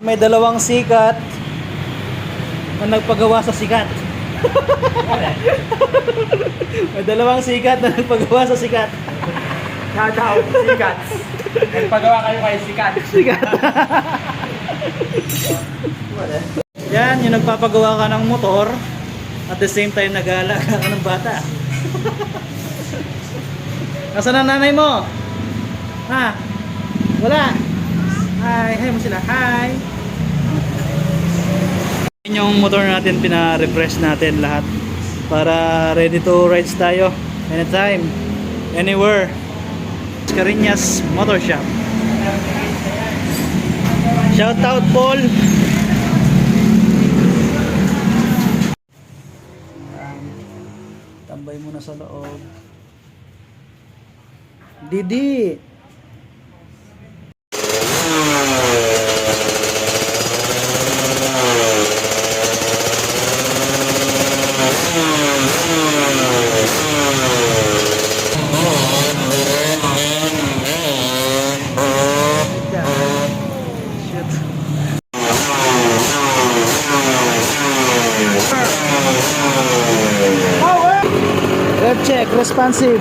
May dalawang sikat na nagpagawa sa sikat. May dalawang sikat na nagpagawa sa sikat. Shout out, sikat. Nagpagawa kayo kay sikat. Sikat. Yan, yung nagpapagawa ka ng motor at the same time nag-aalaga ka ng bata. Nasaan ang nanay mo? Ha? Wala. Hi, hi mo sila. Hi. Yung motor natin, pina-refresh natin lahat para ready to rides tayo anytime, anywhere. Cariñas Motor Shop. Shout out Paul. Tambay muna sa loob. Didi. Rev check, responsive.